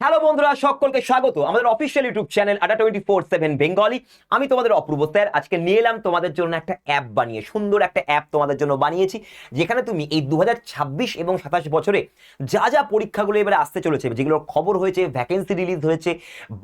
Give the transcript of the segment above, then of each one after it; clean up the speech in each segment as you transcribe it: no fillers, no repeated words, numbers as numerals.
Hello বন্ধুরা, সকলকে স্বাগত আমাদের অফিসিয়াল ইউটিউব চ্যানেল আড্ডা 24/7 বেঙ্গলি। আমি তোমাদের অপূর্ব স্যার। আজকে নিয়ে এলাম তোমাদের জন্য একটা অ্যাপ বানিয়ে, সুন্দর একটা অ্যাপ তোমাদের জন্য বানিয়েছি, যেখানে তুমি এই 2026 এবং 27 বছরে যা যা পরীক্ষাগুলো এবারে আসতে চলেছে, যেগুলোর খবর হয়েছে, ভ্যাকেন্সি রিলিজ হয়েছে,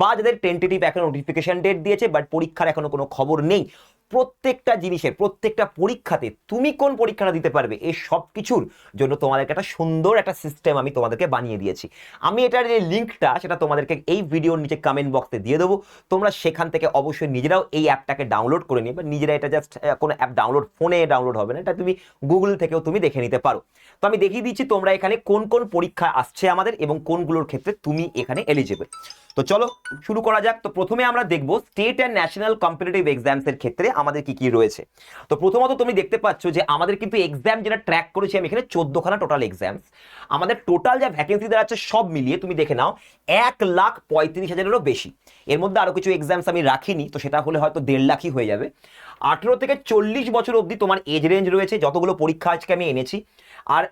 বা যাদের টেন্টেটিভ এখন নোটিফিকেশন ডেট দিয়েছে বাট পরীক্ষার এখনো কোনো খবর নেই, প্রত্যেকটা জিনিসের প্রত্যেকটা পরীক্ষাতে তুমি কোন পরীক্ষাটা দিতে পারবে এই সব কিছুর জন্য তোমাদেরকে একটা সুন্দর একটা সিস্টেম আমি তোমাদেরকে বানিয়ে দিয়েছি। আমি এটার যে লিঙ্কটা সেটা তোমাদেরকে এই ভিডিওর নিচে কমেন্ট বক্সে দিয়ে দেবো। তোমরা সেখান থেকে অবশ্যই নিজেরাও এই অ্যাপটাকে ডাউনলোড করে নিয়ে, বা নিজেরা এটা জাস্ট কোনো অ্যাপ ডাউনলোড, ফোনে ডাউনলোড হবে না, এটা তুমি গুগল থেকেও তুমি দেখে নিতে পারো। তো আমি দেখিয়ে দিচ্ছি তোমরা এখানে কোন কোন পরীক্ষা আসছে আমাদের এবং কোনগুলোর ক্ষেত্রে তুমি এখানে এলিজিবল। তো চলো শুরু করা যাক। তো প্রথমে আমরা দেখবো state and national competitive exams এর ক্ষেত্রে আমাদের কি কি রয়েছে। তো প্রথমত তুমি দেখতে পাচ্ছ যে আমাদের কিন্তু এক্সাম যেটা ট্র্যাক করেছি আমি এখানে 14খানা টোটাল এক্সামস। আমাদের টোটাল যা ভ্যাকেন্সি দেওয়া আছে সব মিলিয়ে তুমি দেখে নাও 1,35,000-এরও বেশি। এর মধ্যে আরো কিছু এক্সামস আমি রাখিনি, তো সেটা হলে হয়তো 1.5 লাখই হয়ে যাবে। 18 থেকে 40 বছর অবধি তোমার এজ রেঞ্জ রয়েছে, যতগুলো পরীক্ষা আজকে আমি এনেছি। আর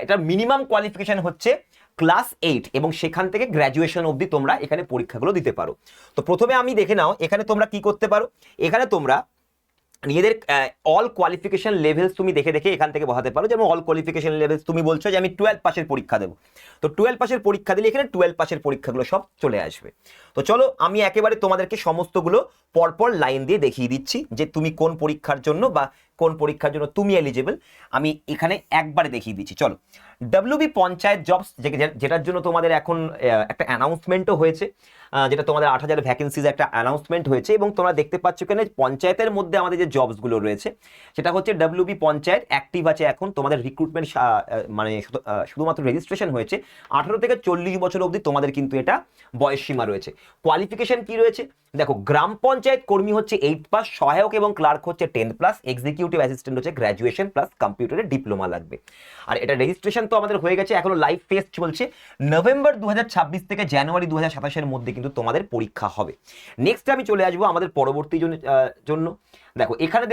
এটা মিনিমাম কোয়ালিফিকেশন হচ্ছে ক্লাস 8 এবং সেখান থেকে গ্র্যাজুয়েশন অবধি তোমরা এখানে পরীক্ষাগুলো দিতে পারো। তো প্রথমে আমি দেখে নাও এখানে তোমরা কি করতে পারো। এখানে তোমরা নিজেদের অল কোয়ালিফিকেশন লেভেলস তুমি দেখে দেখে এখান থেকে বসাতে পারো। যেমন অল কোয়ালিফিকেশন লেভেলস তুমি বলছো যে আমি 12 পাসের পরীক্ষা দেবো, তো 12 পাসের পরীক্ষা দিলে এখানে 12 পাসের পরীক্ষাগুলো সব চলে আসবে। তো চলো আমি একেবারে তোমাদেরকে সমস্তগুলো পরপর লাইন দিয়ে দেখিয়ে দিচ্ছি যে তুমি কোন পরীক্ষার জন্য বা কোন পরীক্ষার জন্য তুমি এলিজিবল, আমি এখানে একবারে দেখিয়ে দিচ্ছি। চলো, ডব্লিউবি পঞ্চায়েত জবস, যেটার জন্য তোমাদের এখন একটা অ্যানাউন্সমেন্টও হয়েছে, যেটা তোমাদের 8,000 ভ্যাকেন্সিজ একটা অ্যানাউন্সমেন্ট হয়েছে। এবং তোমরা দেখতে পাচ্ছ এখানে পঞ্চায়েতের মধ্যে আমাদের যে জবসগুলো রয়েছে সেটা হচ্ছে ডব্লিউবি পঞ্চায়েত অ্যাক্টিভ আছে এখন। তোমাদের রিক্রুটমেন্ট মানে শুধুমাত্র রেজিস্ট্রেশন হয়েছে। 18 থেকে 40 বছর অবধি তোমাদের কিন্তু এটা বয়স সীমা রয়েছে। কোয়ালিফিকেশন কি রয়েছে দেখো, গ্রাম পঞ্চায়েত কর্মী হচ্ছে 8 পাস, সহায়ক এবং ক্লার্ক হচ্ছে 10 প্লাস, এক্সিকিউটিভ অ্যাসিস্ট্যান্ট হচ্ছে গ্র্যাজুয়েশন প্লাস কম্পিউটারের ডিপ্লোমা লাগবে। আর এটা রেজিস্ট্রেশন তো আমাদের হয়ে গেছে, এখনো লাইভ টেস্ট চলছে। নভেম্বর 2026 থেকে জানুয়ারি 2027-এর মধ্যে কিন্তু তোমাদের পরীক্ষা হবে। নেক্সট আমি চলে আসবো আমাদের পরবর্তী জন্য। দেখো এখানে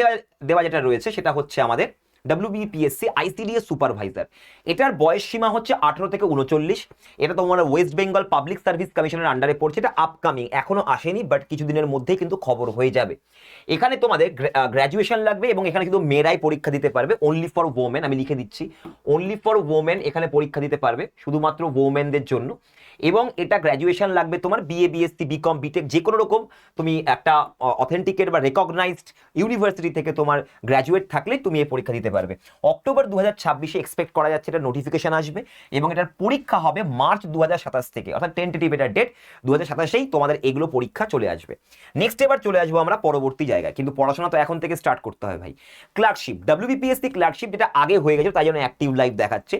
দেওয়া যেটা রয়েছে সেটা হচ্ছে আমাদের ডব্লিউবিপিএসসি আইসিডিএস সুপারভাইজার। এটার বয়স সীমা হচ্ছে 18 থেকে 39। এটা তোমার ওয়েস্ট বেঙ্গল পাবলিক সার্ভিস কমিশনের আন্ডারে পড়ছে। এটা আপকামিং, এখনো আসেনি, বাট কিছুদিনের মধ্যেই কিন্তু খবর হয়ে যাবে। এখানে তোমাদের গ্র্যাজুয়েশন লাগবে এবং এখানে কিন্তু মেয়েরাই পরীক্ষা দিতে পারবে, অনলি ফর ওমেন। আমি লিখে দিচ্ছি, অনলি ফর ওমেন এখানে পরীক্ষা দিতে পারবে, শুধুমাত্র ওমেনদের জন্য। এবং এটা গ্র্যাজুয়েশন লাগবে তোমার বিএ, বিএসসি, বিকম, বিটেক, যে কোনো রকম তুমি একটা অথেন্টিকেট বা রেকগনাইজড ইউনিভার্সিটি থেকে তোমার গ্র্যাজুয়েট থাকলে তুমি এই পরীক্ষা দিতে পারবে। অক্টোবর 2026-এ এক্সপেক্ট করা যাচ্ছে এটা নোটিফিকেশন আসবে এবং এটার পরীক্ষা হবে মার্চ 2027 থেকে, অর্থাৎ টেন্টেটিভ এটার ডেট 2027-এই তোমাদের এগুলো পরীক্ষা চলে আসবে। নেক্সট এবার চলে আসবো আমরা পরবর্তী জায়গায়, কিন্তু পড়াশোনা তো এখন থেকে স্টার্ট করতে হয় ভাই। ক্লার্কশিপ, ডব্লিউবিপিএসসি ক্লার্কশিপ, যেটা আগে হয়ে গেছে তাই জন্য অ্যাক্টিভ লাইভ দেখাচ্ছে।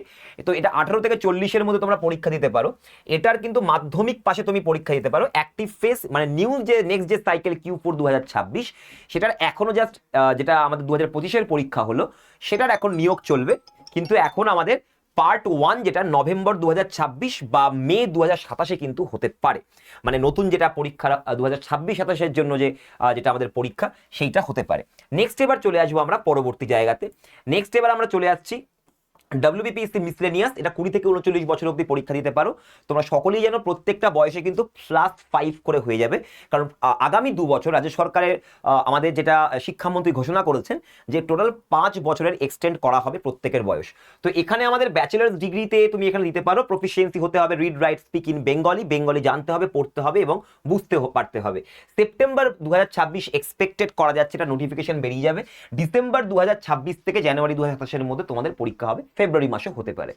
তো এটা 18 থেকে 40-এর মধ্যে তোমরা পরীক্ষা দিতে পারো। এটার কিন্তু মাধ্যমিক পাশে তুমি পরীক্ষা দিতে পারো। অ্যাক্টিভ ফেস মানে নিউ যে নেক্সট যে সাইকেল Q4 2026, সেটার এখনো জাস্ট যেটা আমাদের 2025-এর পরীক্ষা হলো সেটার এখন নিয়োগ চলবে। কিন্তু এখন আমাদের পার্ট 1 যেটা নভেম্বর 2026 বা মে 2027-এ কিন্তু হতে পারে, মানে নতুন যেটা পরীক্ষা 2026-27-এর জন্য যেটা আমাদের পরীক্ষা সেইটা হতে পারে। নেক্সট এবার চলে আসবো আমরা পরবর্তী জায়গাতে। নেক্সট এবার আমরা চলে আসছি ডব্লিউবিপিএসসি মিসলেনিয়াস। এটা 20 থেকে 39 বছর অবধি পরীক্ষা দিতে পারো। তোমরা সকলেই জানো প্রত্যেকটা বয়সে কিন্তু +5 করে হয়ে যাবে, কারণ আগামী 2 বছর রাজ্য সরকারের আমাদের যেটা শিক্ষামন্ত্রী ঘোষণা করেছেন যে টোটাল 5 বছরের এক্সটেন্ড করা হবে প্রত্যেকের বয়স। তো এখানে আমাদের ব্যাচেলার্স ডিগ্রিতে তুমি এখানে দিতে পারো। প্রফিসিয়েন্সি হতে হবে read write speak in Bengali, Bengali জানতে হবে, পড়তে হবে এবং বুঝতে পারতে হবে। সেপ্টেম্বর 2026 এক্সপেক্টেড করা যাচ্ছে, এটা নোটিফিকেশন বেরিয়ে যাবে। ডিসেম্বর 2026 থেকে জানুয়ারি 2027-এর মধ্যে তোমাদের পরীক্ষা হবে, ফেব্রুয়ারি মাসে হতে পারে।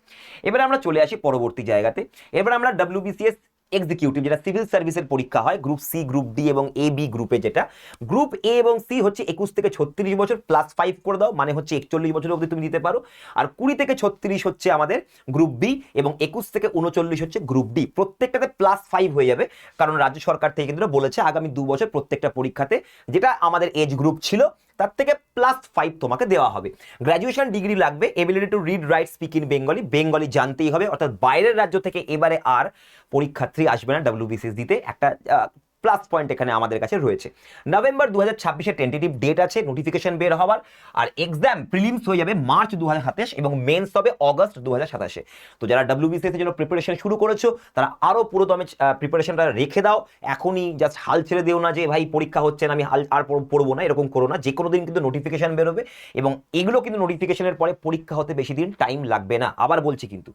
এবার আমরা চলে আসি পরবর্তী জায়গাতে। এবার আমরা ডব্লিউবিসিএস এক্সিকিউটিভ, যেটা সিভিল সার্ভিসের পরীক্ষা হয়, গ্রুপ সি, গ্রুপ ডি এবং এ বি গ্রুপে। যেটা গ্রুপ এ এবং সি হচ্ছে 21 থেকে 36 বছর, +5 করে দাও, মানে হচ্ছে 41 বছর অবধি তুমি দিতে পারো। আর 20 থেকে 36 হচ্ছে আমাদের গ্রুপ বি এবং 21 থেকে 39 হচ্ছে গ্রুপ ডি। প্রত্যেকটাতে +5 হয়ে যাবে, কারণ রাজ্য সরকার থেকে কিন্তু বলেছে আগামী 2 বছর প্রত্যেকটা পরীক্ষাতে যেটা আমাদের এজ গ্রুপ ছিল তার থেকে +5 তোমাকে দেওয়া হবে। গ্র্যাজুয়েশন ডিগ্রি লাগবে, ability to read write speak in Bengali, Bengali জানতেই হবে। অর্থাৎ বাইরের রাজ্য থেকে এবারে আর পরীক্ষার্থী আসবে না ডব্লিউবিসিএস দিতে। একটা প্লাস পয়েন্ট এখানে আমাদের কাছে রয়েছে। নভেম্বর 2026-এর টেন্টেটিভ ডেট আছে নোটিফিকেশন বের হওয়ার, আর এক্সাম প্রিলিমস হয়ে যাবে মার্চ 2027 এবং মেন্স হবে অগস্ট 2027। তো যারা WBCS এর জন্য প্রিপারেশন শুরু করেছো তারা আরো পুরোদমে প্রিপারেশনটা রেখে দাও, এখনই জাস্ট হাল ছেড়ে দিও না যে ভাই পরীক্ষা হচ্ছে না আমি হাল আর পড়বো না, এরকম করো না। যে কোনো দিন কিন্তু নোটিফিকেশন বেরোবে এবং এগুলো কিন্তু নোটিফিকেশনের পরে পরীক্ষা হতে বেশি দিন টাইম লাগবে না। আবার বলছি কিন্তু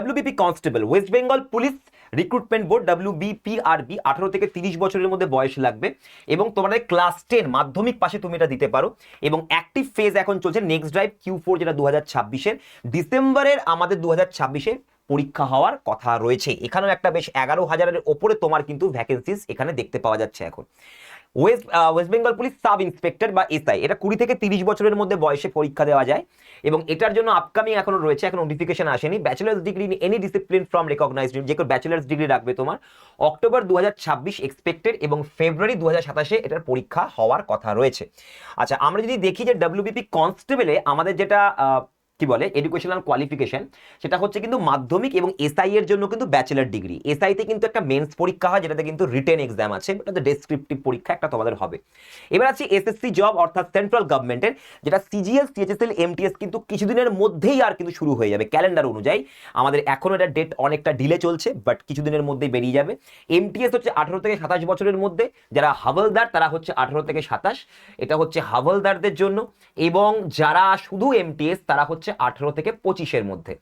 WBP constable, West Bengal police recruitment board WBPRB 18 থেকে 30 বছরের মধ্যে বয়স লাগবে এবং তোমাদের ক্লাস 10 মাধ্যমিক পাশে তুমি এটা দিতে পারো এবং অ্যাক্টিভ ফেজ এখন চলছে নেক্সট ড্রাইভ Q4 যেটা 2026-এর ডিসেম্বরের আমাদের 2026-এ পরীক্ষা হওয়ার কথা রয়েছে। এখানেও একটা বেশ 11,000-এর ওপরে তোমার কিন্তু ভ্যাকেন্সিস এখানে দেখতে পাওয়া যাচ্ছে এখন। West Bengal police sub inspector বা SI, এটা 20 থেকে 30 বছরের মধ্যে বয়সে পরীক্ষা দেওয়া যায় এবং এটার জন্য আপকামিং এখনো রয়েছে, এখন নোটিফিকেশন আসেনি। Bachelors degree in any discipline from recognised, যে কোনো ব্যাচেলার্স ডিগ্রি রাখবে তোমার। অক্টোবর 2026 এক্সপেক্টেড এবং ফেব্রুয়ারি 2027-এ এটার পরীক্ষা হওয়ার কথা রয়েছে। আচ্ছা, আমরা যদি দেখি যে WBP কনস্টেবলে আমাদের যেটা কি বলে এডুকেশনাল কোয়ালিফিকেশন, সেটা হচ্ছে কিন্তু মাধ্যমিক এবং SI এর জন্য কিন্তু ব্যাচেলার ডিগ্রি। SI-তে কিন্তু একটা মেন্স পরীক্ষা হয় যেটাতে কিন্তু রিটেন এক্সাম আছে, ওটাতে ডেসক্রিপটিভ পরীক্ষা একটা তোমাদের হবে। এবার আছে SSC জব অর্থাৎ সেন্ট্রাল গভর্নমেন্টের, যেটা CGL CHSL MTS কিন্তু কিছুদিনের মধ্যেই আর কিন্তু শুরু হয়ে যাবে ক্যালেন্ডার অনুযায়ী। আমাদের এখনো এটা ডেট অনেকটা ডিলে চলছে, বাট কিছুদিনের মধ্যেই বেরিয়ে যাবে। MTS হচ্ছে 18 থেকে 27 বছরের মধ্যে, যারা হাওলদার তারা হচ্ছে 18 থেকে 27, এটা হচ্ছে হাওলদারদের জন্য। এবং যারা শুধু MTS তারা হচ্ছে 18 থেকে 25-এর মধ্যে,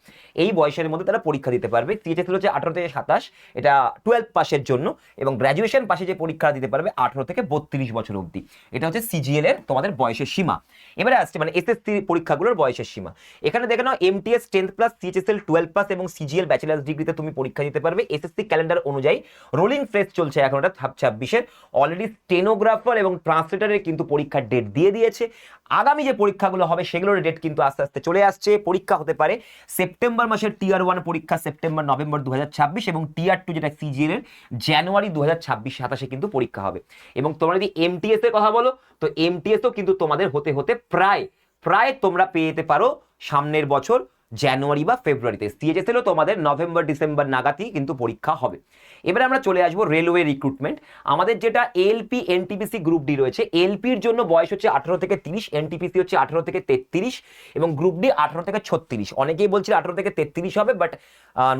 এই বয়সের মধ্যে তারা পরীক্ষা দিতে পারবে। CHSL হচ্ছে 18 থেকে 27, এটা 12 পাসের জন্য, এবং গ্র্যাজুয়েশন পাশে যে পরীক্ষা দিতে পারবে 18 থেকে 32 বছর অবধি। এটা হচ্ছে CGL এর তোমাদের বয়সের সীমা। এবারে আসছে মানে SSC পরীক্ষাগুলোর বয়সের সীমা। এখানে দেখে নাও MTS 10 প্লাস, CHSL 12 প্লাস এবং CGL ব্যাচেলার্স ডিগ্রিতে তুমি পরীক্ষা দিতে পারবে। SSC ক্যালেন্ডার অনুযায়ী রোলিং ফ্রেস চলছে এখন, এটা 26-এর। অলরেডি স্টেনোগ্রাফার এবং ট্রান্সলেটারের কিন্তু পরীক্ষার ডেট দিয়ে দিয়েছে। আগামী যে পরীক্ষাগুলো হবে সেগুলোর ডেট কিন্তু আস্তে আস্তে চলে আসছে। পরীক্ষা হতে পারে সেপ্টেম্বর মাসের Tier 1 পরীক্ষা সেপ্টেম্বর নভেম্বর 2026 এবং Tier 2 যেটা CGL এর জানুয়ারি 2026-27 কিন্তু পরীক্ষা হবে। এবং তোমরা যদি MTS এর কথা বলো তো MTSও কিন্তু তোমাদের হতে হতে প্রায় তোমরা পেয়ে যেতে পারো সামনের বছর জানুয়ারি বা ফেব্রুয়ারিতে। CHSL তোমাদের নভেম্বর ডিসেম্বর নাগাদই কিন্তু পরীক্ষা হবে। এবারে আমরা চলে আসবো রেলওয়ে রিক্রুটমেন্ট। আমাদের যেটা LP NTPC গ্রুপ ডি রয়েছে, LPর জন্য বয়স হচ্ছে 18 থেকে 30, NTPC হচ্ছে 18 থেকে 33 এবং গ্রুপ ডি 18 থেকে 36। অনেকেই বলছিল 18 থেকে 33 হবে, বাট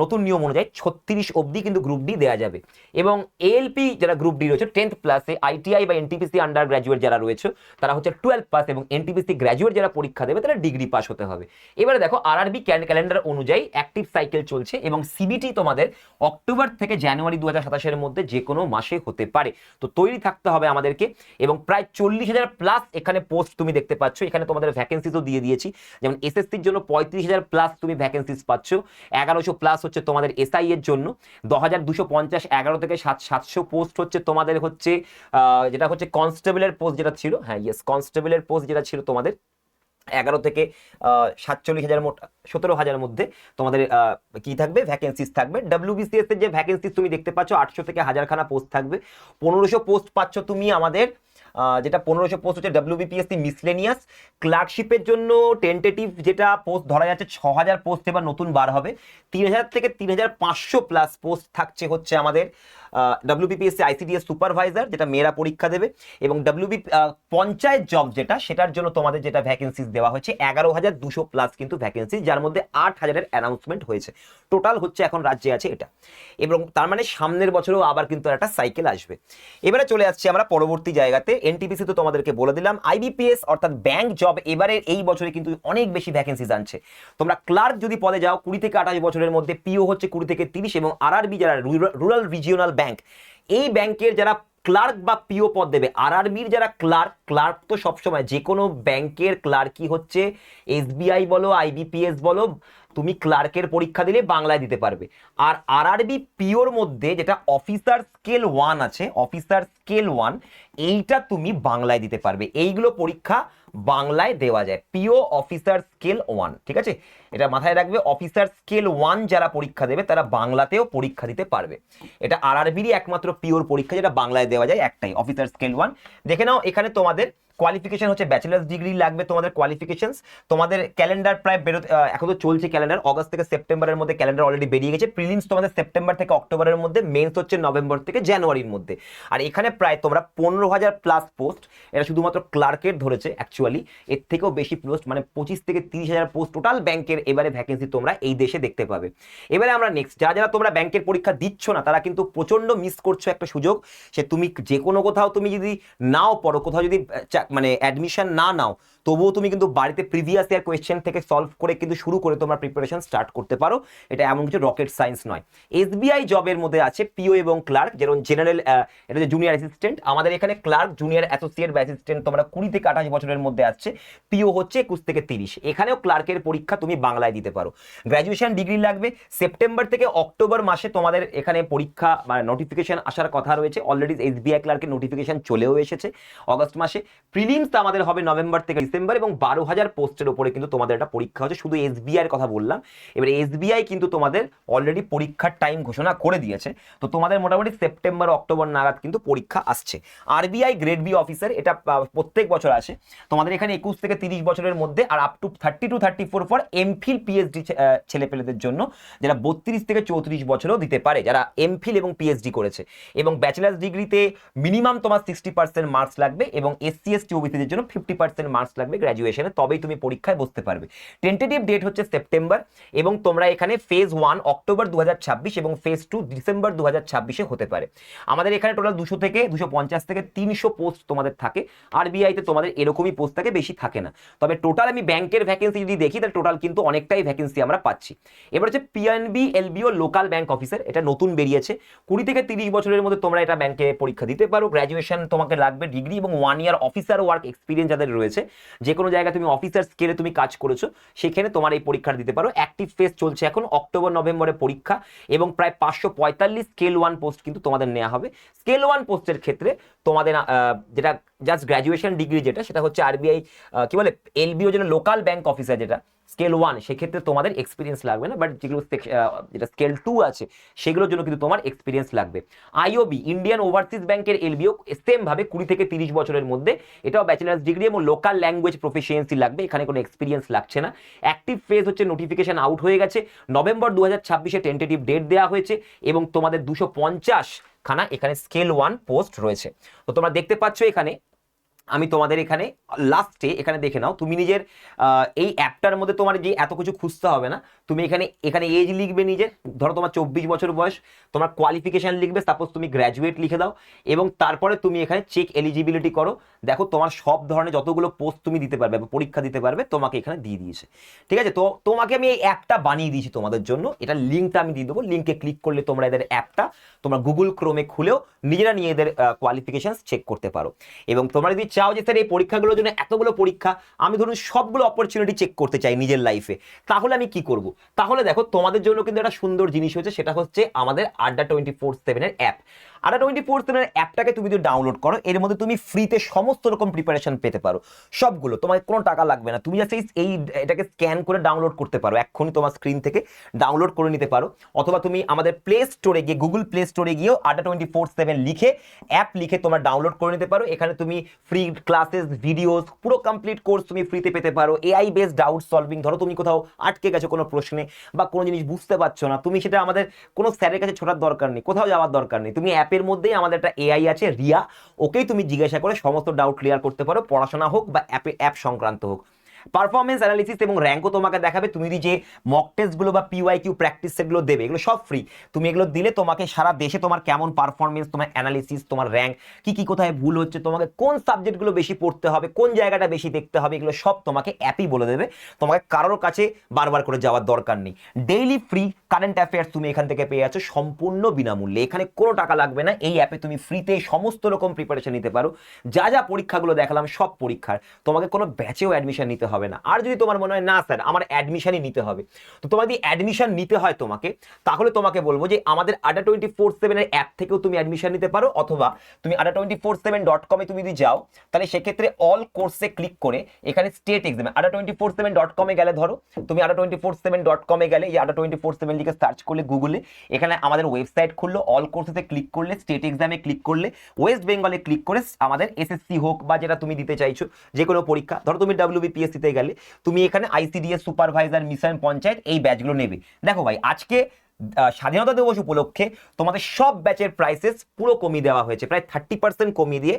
নতুন নিয়ম অনুযায়ী 36 অবধি কিন্তু গ্রুপ ডি দেওয়া যাবে। এবং ALP যারা গ্রুপ ডি রয়েছে 10th প্লাসে, ITI বা NTPC আন্ডার গ্র্যাজুয়েট যারা রয়েছে তারা হচ্ছে 12 পাস এবং NTPC গ্র্যাজুয়েট যারা পরীক্ষা দেবে তারা ডিগ্রি পাস হতে হবে। এবারে দেখো RRB ক্যালেন্ডার অনুযায়ী অ্যাক্টিভ সাইকেল চলছে এবং CBT তোমাদের অক্টোবর থেকে জানুয়ারি 2027-এর মধ্যে যে কোনো মাসে হতে পারে। তো তৈরি থাকতে হবে আমাদেরকে। এবং প্রায় 40,000 প্লাস এখানে পোস্ট তুমি দেখতে পাচ্ছ। এখানে তোমাদের ভ্যাকেন্সিও দিয়ে দিয়েছি, যেমন SSCর জন্য 35,000 প্লাস তুমি ভ্যাকেন্সিস পাচ্ছ, 1100 প্লাস হচ্ছে তোমাদের SI এর জন্য, 10,250 11 থেকে 700 পোস্ট হচ্ছে তোমাদের হচ্ছে যেটা হচ্ছে কনস্টেবলের পোস্ট যেটা ছিল, হ্যাঁ ইয়েস কনস্টেবলের পোস্ট যেটা ছিল তোমাদের 11 থেকে 47,000 মোট 17,000 মধ্যে তোমাদের কি থাকবে ভ্যাকেন্সিস থাকবে। WBCS এর যে ভ্যাকেন্সিস তুমি দেখতে পাচ্ছ 800 থেকে 1000 খানা পোস্ট থাকবে। 1500 পোস্ট পাচ্ছ তুমি আমাদের যেটা 1500 পোস্ট হচ্ছে WBPSC মিসলেনিয়াস। ক্লার্কশিপের জন্য টেন্টেটিভ যেটা পোস্ট ধরা যাচ্ছে 6,000 পোস্ট এবার নতুন বার হবে। 3,000 থেকে 3,500 প্লাস পোস্ট থাকছে হচ্ছে আমাদের WBPSC ICDS সুপারভাইজার, যেটা মেয়েরা পরীক্ষা দেবে। এবং পঞ্চায়েত জব যেটা, সেটার জন্য তোমাদের যেটা ভ্যাকেন্সিস দেওয়া হয়েছে 11,200 প্লাস কিন্তু ভ্যাকেন্সি, যার মধ্যে 8,000-এর অ্যানাউন্সমেন্ট হয়েছে। টোটাল হচ্ছে এখন রাজ্যে আছে এটা। এবং তার মানে সামনের বছরেও আবার কিন্তু একটা সাইকেল আসবে। এবারে চলে আসছি আমরা পরবর্তী জায়গাতে। NTPC তো তোমাদেরকে বলে দিলাম। IBPS অর্থাৎ ব্যাংক জব এবারে এই বছরে কিন্তু অনেক বেশি ভ্যাকেন্সিস আনছে। তোমরা ক্লার্ক যদি পদে যাও 20 থেকে 28 বছরের মধ্যে, PO হচ্ছে 20 থেকে 30 এবং RRB যারা রুরাল রিজিওনাল ব্যাংক, এই ব্যাংকের যারা ক্লার্ক বা PO পদ দেবে, RRBর যারা ক্লার্ক তো সবসময় যে কোনো ব্যাংকের ক্লার্কই হচ্ছে, SBI বলো IBPS বলো, তুমি ক্লার্কের পরীক্ষা দিলে বাংলায় দিতে পারবে। আর RRB POর মধ্যে যেটা অফিসার স্কেল 1 আছে, অফিসার স্কেল 1 এইটা তুমি বাংলায় দিতে পারবে। এইগুলো পরীক্ষা বাংলায় দেওয়া যায়, PO অফিসার স্কেল 1, ঠিক আছে? এটা মাথায় রাখবে, অফিসার স্কেল 1 যারা পরীক্ষা দেবে তারা বাংলাতেও পরীক্ষা দিতে পারবে। এটা RRBরই একমাত্র POর পরীক্ষা যেটা বাংলায় দেওয়া যায়, একটাই অফিসার স্কেল 1। দেখে নাও এখানে তোমাদের কোয়ালিফিকেশন হচ্ছে ব্যাচেলার্স ডিগ্রি লাগবে তোমাদের কোয়ালিফিকেশনস। তোমাদের ক্যালেন্ডার প্রায় বেরোতে এখন তো চলছে ক্যালেন্ডার, অগস্ট থেকে সেপ্টেম্বরের মধ্যে ক্যালেন্ডার অলরেডি বেরিয়ে গেছে। প্রিলিমস তোমাদের সেপ্টেম্বর থেকে অক্টোবরের মধ্যে, মেন্স হচ্ছে নভেম্বর থেকে জানুয়ারির মধ্যে। আর এখানে প্রায় তোমরা 15,000 প্লাস পোস্ট, এটা শুধুমাত্র ক্লার্কের ধরেছে, অ্যাকচুয়ালি এর থেকেও বেশি পোস্ট, মানে 25 থেকে 30,000 পোস্ট টোটাল ব্যাংকের এবারে ভ্যাকেন্সি তোমরা এই দেশে দেখতে পাবে। এবারে আমরা নেক্সট, যারা যারা তোমরা ব্যাংকের পরীক্ষা দিচ্ছ না তারা কিন্তু প্রচন্ড মিস করছো একটা সুযোগ। সে তুমি যে কোনো কোথাও তুমি যদি নাও পড়ো, কোথাও যদি মানে অ্যাডমিশন না নাও, তবুও তুমি কিন্তু বাড়িতে প্রিভিয়াস ইয়ার কোয়েশ্চেন থেকে সলভ করে কিন্তু শুরু করে তোমার প্রিপারেশন স্টার্ট করতে পারো। এটা এমন কিছু রকেট সায়েন্স নয়। এসবিআই জবের মধ্যে আছে পিও এবং ক্লার্ক, যেমন জেনারেল, এটা হচ্ছে জুনিয়র অ্যাসিস্ট্যান্ট। আমাদের এখানে ক্লার্ক, জুনিয়র অ্যাসোসিয়েট বা অ্যাসিস্ট্যান্ট তোমরা 20 থেকে 28 বছরের মধ্যে আসছে। পিও হচ্ছে 21 থেকে 30। এখানেও ক্লার্কের পরীক্ষা তুমি বাংলায় দিতে পারো। গ্র্যাজুয়েশন ডিগ্রি লাগবে। সেপ্টেম্বর থেকে অক্টোবর মাসে তোমাদের এখানে পরীক্ষা মানে নোটিফিকেশন আসার কথা রয়েছে। অলরেডি এসবিআই ক্লার্কের নোটিফিকেশন চলেও এসেছে অগস্ট মাসে। প্রিলিমস আমাদের হবে নভেম্বর থেকে ডিসেম্বর, এবং 12,000 পোস্টের উপরে কিন্তু তোমাদের একটা পরীক্ষা হচ্ছে। শুধু এসবিআই এর কথা বললাম। এবারে এসবিআই কিন্তু তোমাদের অলরেডি পরীক্ষার টাইম ঘোষণা করে দিয়েছে, তো তোমাদের মোটামুটি সেপ্টেম্বর অক্টোবর নাগাদ কিন্তু পরীক্ষা আসছে। আরবিআই গ্রেড বি অফিসার, এটা প্রত্যেক বছর আসে তোমাদের এখানে 21 থেকে 30 বছরের মধ্যে, আর up to 30 to 34 for MPhil PhD ছেলেপেলেদের জন্য, যারা 32 থেকে 34 বছরেও দিতে পারে, যারা এমফিল এবং পিএইচডি করেছে। এবং ব্যাচেলার্স ডিগ্রিতে মিনিমাম তোমার 60% মার্কস লাগবে, এবং এসসি এসটি ওবিসিদের জন্য 50% মার্কস লাগবে গ্র্যাজুয়েশনে, তবেই তুমি পরীক্ষায় বসতে পারবে। টেন্টেটিভ ডেট হচ্ছে সেপ্টেম্বর, এবং তোমরা এখানে ফেজ 1 অক্টোবর 2026 এবং ফেজ 2 ডিসেম্বর 2026-এ হতে পারে। আমাদের এখানে টোটাল 200 থেকে 250 থেকে 300 পোস্ট তোমাদের থাকে। আরবিআইতে তোমাদের এরকমই পোস্ট থাকে, বেশি থাকে না। তবে টোটাল আমি ব্যাংকের ভ্যাকেন্সি যদি দেখি, তাহলে টোটাল কিন্তু অনেকটাই ভ্যাকেন্সি আমরা পাচ্ছি। এবার হচ্ছে পিএনবি এলবিও লোকাল ব্যাংক অফিসার, এটা নতুন বেরিয়েছে। 20 থেকে 30 বছরের মধ্যে তোমরা এটা ব্যাংকে পরীক্ষা দিতে পারো। গ্র্যাজুয়েশন তোমাকে লাগবে, ডিগ্রি এবং 1 ইয়ার অফিসার ওয়ার্ক এক্সপিরিয়েন্স যাদের রয়েছে, যে কোনো জায়গায় তুমি অফিসার স্কেলে তুমি কাজ করেছো, সেখানে তোমার এই পরীক্ষাটা দিতে পারো। অ্যাক্টিভ ফেজ চলছে এখন, অক্টোবর নভেম্বরে পরীক্ষা, এবং প্রায় 545 স্কেল 1 পোস্ট কিন্তু তোমাদের নেওয়া হবে। স্কেল 1 পোস্টের ক্ষেত্রে তোমাদের যেটা জাস্ট গ্র্যাজুয়েশন ডিগ্রি, যেটা সেটা হচ্ছে আরবিআই কি বলে এলবিও যেটা লোকাল ব্যাংক অফিসার, যেটা স্কেল 1, সেক্ষেত্রে তোমাদের এক্সপিরিয়েন্স লাগবে না, বাট যেগুলো যেটা স্কেল 2 আছে সেগুলোর জন্য কিন্তু তোমার এক্সপিরিয়েন্স লাগবে। আইওবি ইন্ডিয়ান ওভারসিজ ব্যাংকের এলবিও সেম ভাবে 20 থেকে 30 বছরের মধ্যে, এটাও ব্যাচেলার্স ডিগ্রি এবং লোকাল ল্যাঙ্গুয়েজ প্রফিসিয়েন্সি লাগবে, এখানে কোনো এক্সপিরিয়েন্স লাগছে না। অ্যাক্টিভ ফেজ হচ্ছে নোটিফিকেশন আউট হয়ে গেছে, নভেম্বর 2026-এ টেন্টেটিভ ডেট দেওয়া হয়েছে, এবং তোমাদের 250 খানা এখানে স্কেল 1 পোস্ট রয়েছে। তো তোমরা দেখতে পাচ্ছ এখানে, আমি তোমাদের এখানে লাস্টে এখানে দেখে নাও, তুমি নিজের এই অ্যাপটার মধ্যে তোমার যে এত কিছু খুঁজতে হবে না। তুমি এখানে এজ লিখবে নিজের, ধরো তোমার 24 বছর বয়স, তোমার কোয়ালিফিকেশন লিখবে, সাপোজ তুমি গ্র্যাজুয়েট লিখে দাও, এবং তারপরে তুমি এখানে চেক এলিজিবিলিটি করো। দেখো তোমার সব ধরনের যতগুলো পোস্ট তুমি দিতে পারবে বা পরীক্ষা দিতে পারবে তোমাকে এখানে দিয়ে দিয়েছে। ঠিক আছে, তো তোমাকে আমি এই অ্যাপটা বানিয়ে দিয়েছি তোমাদের জন্য, এটা লিঙ্কটা আমি দিয়ে দেবো। লিঙ্কে ক্লিক করলে তোমরা এদের অ্যাপটা তোমরা গুগল ক্রোমে খুলেও নিজেরা নিয়ে এদের কোয়ালিফিকেশন চেক করতে পারো। এবং তোমরা যদি চাও যে স্যার এই পরীক্ষাগুলোর জন্য এতগুলো পরীক্ষা, আমি ধরুন সবগুলো অপরচুনিটি চেক করতে চাই নিজের লাইফে, তাহলে আমি কি করব? তাহলে দেখো তোমাদের জন্য কিন্তু একটা সুন্দর জিনিস হয়েছে, সেটা হচ্ছে আমাদের আড্ডা 24/7 এর অ্যাপ। আড্ডা 24/7 এর অ্যাপটাকে তুমি যদি ডাউনলোড করো, এর মধ্যে তুমি ফ্রিতে সমস্ত রকম প্রিপারেশন পেতে পারো, সবগুলো। তোমার কোনো টাকা লাগবে না, তুমি জাস্ট এটাকে স্ক্যান করে ডাউনলোড করতে পারো, এক্ষুনি তোমার স্ক্রিন থেকে ডাউনলোড করে নিতে পারো। অথবা তুমি আমাদের প্লে স্টোরে গিয়ে, গুগল প্লে স্টোরে গিয়েও আড্ডা 24/7 লিখে অ্যাপ লিখে তোমার ডাউনলোড করে নিতে পারো। এখানে তুমি ফ্রি ক্লাসেস, ভিডিওস, পুরো কমপ্লিট কোর্স তুমি ফ্রিতে পেতে পারো। এআই বেসড ডাউট সলভিং, ধরো তুমি কোথাও আটকে গেছো কোনো প্রশ্নে বা কোনো জিনিস বুঝতে পারছো না, তুমি সেটা আমাদের কোনো স্যারের কাছে ছোটার দরকার নেই, কোথাও যাওয়ার দরকার নেই, তুমি অ্যাপের মধ্যেই আমাদের একটা এআই আছে রিয়া, ওকেই তুমি জিজ্ঞাসা করে সমস্ত ডাউট ক্লিয়ার করতে পারো, পড়াশোনা হোক বা অ্যাপ সংক্রান্ত হোক। পারফরমেন্স অ্যানালিসিস এবং র্যাঙ্কও তোমাকে দেখাবে। তুমি যে মক টেস্টগুলো বা পিওয়াইকিউ প্র্যাকটিস সেটগুলো দেবে, এগুলো সব ফ্রি। তুমি এগুলো দিলে তোমাকে সারা দেশে তোমার কেমন পারফরমেন্স, তোমার অ্যানালিসিস, তোমার র্যাঙ্ক কি কোথায় ভুল হচ্ছে, তোমাকে কোন সাবজেক্টগুলো বেশি পড়তে হবে, কোন জায়গাটা বেশি দেখতে হবে, এগুলো সব তোমাকে অ্যাপই বলে দেবে। তোমাকে কারোর কাছে বারবার করে যাওয়ার দরকার নেই। ডেইলি ফ্রি কারেন্ট অ্যাফেয়ার্স তুমি এখান থেকে পেয়ে যাচ্ছ সম্পূর্ণ বিনামূল্যে, এখানে কোনো টাকা লাগবে না। এই অ্যাপে তুমি ফ্রিতে সমস্ত রকম প্রিপারেশন নিতে পারো। যা যা পরীক্ষাগুলো দেখালাম সব পরীক্ষার, তোমাকে কোনো ব্যাচেও অ্যাডমিশন নিতে হবে হবে না। আর যদি তোমার মনে হয় না স্যার আমার অ্যাডমিশনই নিতে হবে, তো তোমার যদি অ্যাডমিশন নিতে হয় তোমাকে, তাহলে তোমাকে বলবো যে আমাদের ADDA24/7 এর অ্যাপ থেকেও তুমি অ্যাডমিশন নিতে পারো, অথবা তুমি ADDA247.com এ তুমি যদি যাও তাহলে সেক্ষেত্রে অল কোর্সে ক্লিক করে এখানে স্টেট এক্সাম ADDA247.com এ গেলে, ধরো তুমি ADDA247.com এ গেলে, এই ADDA247 লিখে সার্চ করলে গুগলে, এখানে আমাদের ওয়েবসাইট খুললো, অল কোর্সেতে ক্লিক করলে, স্টেট এক্সামে ক্লিক করলে, ওয়েস্ট বেঙ্গলে ক্লিক করে আমাদের এসএসসি হোক বা যেটা তুমি দিতে চাইছো যে কোনো পরীক্ষা, ধরো তুমি WBPSC তে গেলে, তুমি এখানে ICDS সুপারভাইজার, মিশন, পঞ্চায়েত এই ব্যাচগুলো নেবে। দেখো ভাই, আজকে স্বাধীনতা দিবস উপলক্ষে তোমাদের সব ব্যাচের প্রাইসেস পুরো কমিয়ে দেওয়া হয়েছে, প্রায় 30% কমিয়ে দিয়ে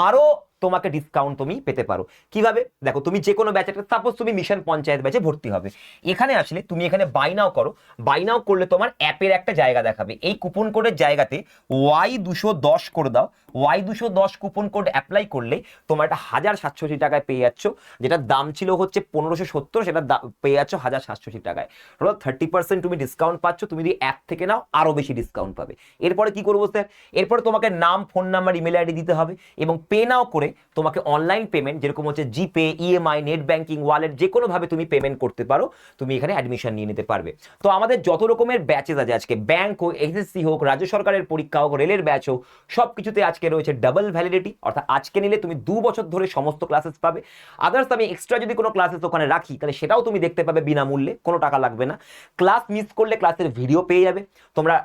আরো তোমাকে ডিসকাউন্ট তুমি পেতে পারো। কিভাবে? দেখো, তুমি যে কোনো ব্যাচে, সাপোজ তুমি মিশন পঞ্চায়েত ব্যাচে ভর্তি হবে, এখানে আসলে তুমি এখানে বাই নাও করো, বাই নাও করলে তোমার অ্যাপের একটা জায়গা দেখাবে, এই কুপন কোডের জায়গাতে Y210 করে দাও, Y210 কুপন কোড অ্যাপ্লাই করলে তোমার একটা 1780 টাকায় পেয়ে যাচ্ছ, যেটার দাম ছিল হচ্ছে 1570, সেটা পেয়ে যাচ্ছ 1780 টাকায়। 30% তুমি ডিসকাউন্ট পাচ্ছ, তুমি যদি অ্যাপ থেকে নাও আরো বেশি ডিসকাউন্ট পাবে। এরপরে কি করবো স্যার? এরপরে তোমাকে নাম, ফোন নাম্বার, ইমেল আইডি দিতে হবে, এবং পে নাও করে তোমাকে অনলাইন পেমেন্ট যেরকম হচ্ছে জিপে, EMI, নেট ব্যাংকিং, ওয়ালেট, যে কোনো ভাবে তুমি পেমেন্ট করতে পারো, তুমি এখানে অ্যাডমিশন নিয়ে নিতে পারবে। তো আমাদের যত রকমের ব্যাচেস আছে আজকে, ব্যাংক হোক, এসএসসি হোক, রাজ্য সরকারের পরীক্ষা হোক, রেলের ব্যাচ হোক, সব কিছুতে আজকে রয়েছে ডাবল ভ্যালিডিটি, অর্থাৎ আজকে নিলে তুমি 2 বছর ধরে সমস্ত ক্লাসেস পাবে। আদার্স আমি এক্সট্রা যদি কোনো ক্লাসেস ওখানে রাখি তাহলে সেটাও তুমি দেখতে পাবে বিনামূল্যে, কোনো টাকা লাগবে না। ক্লাস মিস করলে ক্লাসের ভিডিও পেয়ে যাবে তোমরা,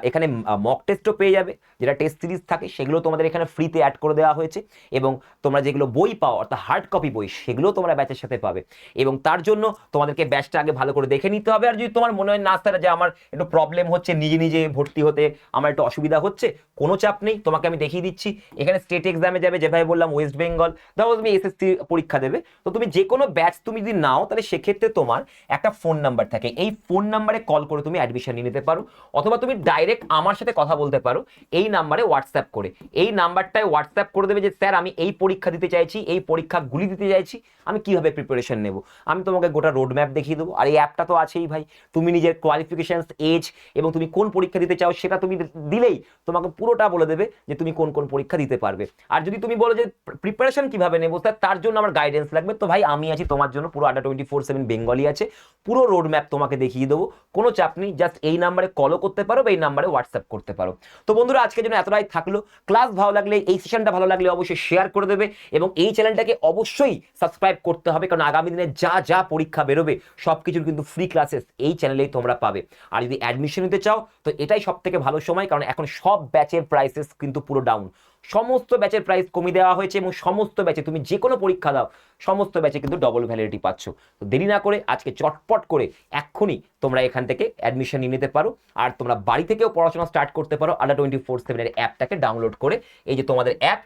এখানে মক টেস্টও পেয়ে যাবে, যেটা টেস্ট সিরিজ থাকে সেগুলো তোমাদের এখানে ফ্রিতে অ্যাড করে দেওয়া হয়েছে, এবং তোমরা যেগুলো বই পাও অর্থাৎ হার্ড কপি বই সেগুলো তোমরা ব্যাচের সাথে পাবে। এবং তার জন্য তোমাদেরকে ব্যাচটা আগে ভালো করে দেখে নিতে হবে। আর যদি তোমার মনে হয় না স্যার যে আমার একটু প্রবলেম হচ্ছে নিজে নিজে ভর্তি হতে, আমার একটু অসুবিধা হচ্ছে, কোনো চাপ নেই, তোমাকে আমি দেখিয়ে দিচ্ছি। এখানে স্টেট এক্সামে যাবে, যেভাবে বললাম ওয়েস্ট বেঙ্গল, ধরো তুমি এসএসসি পরীক্ষা দেবে, তো তুমি যে কোনো ব্যাচ তুমি যদি নাও তাহলে সেক্ষেত্রে তোমার একটা ফোন নাম্বার থাকে, এই ফোন নাম্বারে কল করে তুমি অ্যাডমিশন নিয়ে নিতে পারো, অথবা তুমি ডাইরেক্ট আমার সাথে কথা বলতে পারো এই নাম্বারে হোয়াটসঅ্যাপ করে। এই নাম্বারটায় হোয়াটসঅ্যাপ করে দেবে যে স্যার আমি এই পরীক্ষা দিতে চাইছি, এই পরীক্ষাগুলি দিতে চাইছি, আমি কিভাবে প্রিপারেশন নেব, আমি তোমাকে গোটা রোড ম্যাপ দেখিয়ে দেবো। আর এই অ্যাপটা তো আছেই ভাই, তুমি নিজের কোয়ালিফিকেশনস, এজ এবং তুমি কোন পরীক্ষা দিতে চাও সেটা তুমি দিলেই তোমাকে পুরোটা বলে দেবে যে তুমি কোন কোন পরীক্ষা দিতে পারবে। আর যদি তুমি বলো যে প্রিপারেশন কিভাবে নেবো স্যার, তার জন্য আমার গাইডেন্স লাগবে, তো ভাই আমি আছি তোমার জন্য, পুরো ADDA24/7 বেঙ্গলি আছে, পুরো রোড ম্যাপ তোমাকে দেখিয়ে দেবো, কোনো চাপ নেই। জাস্ট এই নাম্বারে কলও করতে পারো বা এই নাম্বারে হোয়াটসঅ্যাপ করতে পারো। তো বন্ধুরা, আজকের জন্য এতটাই থাকলো। ক্লাস ভালো লাগলে, এই সেশনটা ভালো লাগলে অবশ্যই শেয়ার করে দেবে, এবং এই চ্যানেলটাকে অবশ্যই সাবস্ক্রাইব করতে হবে, কারণ আগামী দিনে যা যা পরীক্ষা বেরোবে সব কিছুর কিন্তু ফ্রি ক্লাসেস এই চ্যানেলেই তোমরা পাবে। আর যদি অ্যাডমিশন নিতে চাও তো এটাই সব থেকে ভালো সময়, কারণ এখন সব ব্যাচের প্রাইসেস কিন্তু পুরো ডাউন, সমস্ত ব্যাচের প্রাইস কমিয়ে দেওয়া হয়েছে, এবং সমস্ত ব্যাচে তুমি যে কোনো পরীক্ষা দাও সমস্ত ব্যাচে কিন্তু ডবল ভ্যালিডিটি পাচ্ছ। তো দেরি না করে আজকে চটপট করে এক্ষুনি তোমরা এখান থেকে অ্যাডমিশন নিয়ে নিতে পারো, আর তোমরা বাড়ি থেকেও পড়াশোনা স্টার্ট করতে পারো ADDA24/7 এর অ্যাপটাকে ডাউনলোড করে। এই যে তোমাদের অ্যাপ,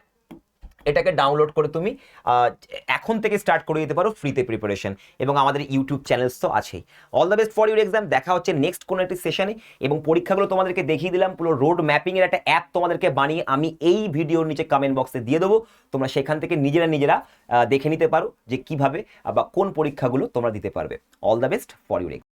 এটাকে ডাউনলোড করে তুমি এখন থেকে স্টার্ট করে দিতে পারো ফ্রিতে প্রিপারেশন, এবং আমাদের ইউটিউব চ্যানেলস তো আছেই। All the best for your exam. দেখা হচ্ছে নেক্সট কোনো একটি সেশনে, এবং পরীক্ষাগুলো তোমাদেরকে দেখিয়ে দিলাম, পুরো রোড ম্যাপিংয়ের একটা অ্যাপ তোমাদেরকে বানিয়ে আমি এই ভিডিওর নিচে কমেন্ট বক্সে দিয়ে দেবো, তোমরা সেখান থেকে নিজেরা দেখে নিতে পারো যে কিভাবে বা কোন পরীক্ষাগুলো তোমরা দিতে পারবে। All the best for your exam.